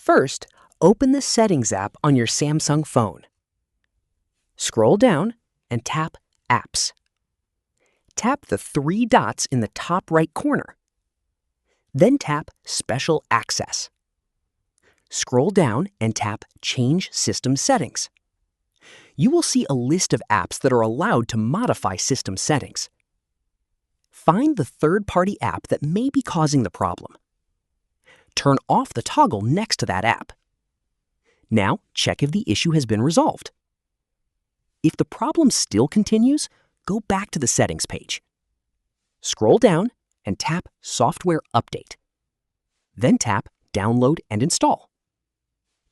First, open the Settings app on your Samsung phone. Scroll down and tap Apps. Tap the three dots in the top right corner. Then tap Special Access. Scroll down and tap Change System Settings. You will see a list of apps that are allowed to modify system settings. Find the third-party app that may be causing the problem. Turn off the toggle next to that app. Now, check if the issue has been resolved. If the problem still continues, go back to the Settings page. Scroll down and tap Software Update. Then tap Download and Install.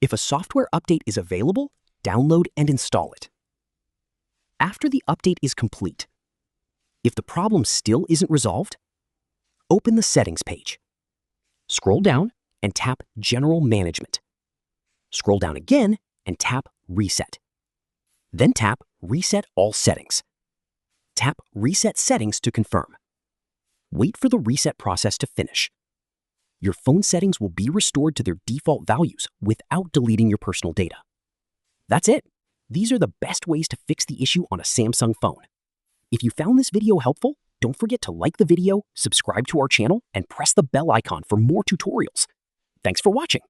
If a software update is available, download and install it. After the update is complete, if the problem still isn't resolved, open the Settings page. Scroll down and tap General Management. Scroll down again and tap Reset. Then tap Reset All Settings. Tap Reset Settings to confirm. Wait for the reset process to finish. Your phone settings will be restored to their default values without deleting your personal data. That's it. These are the best ways to fix the issue on a Samsung phone. If you found this video helpful, don't forget to like the video, subscribe to our channel, and press the bell icon for more tutorials. Thanks for watching.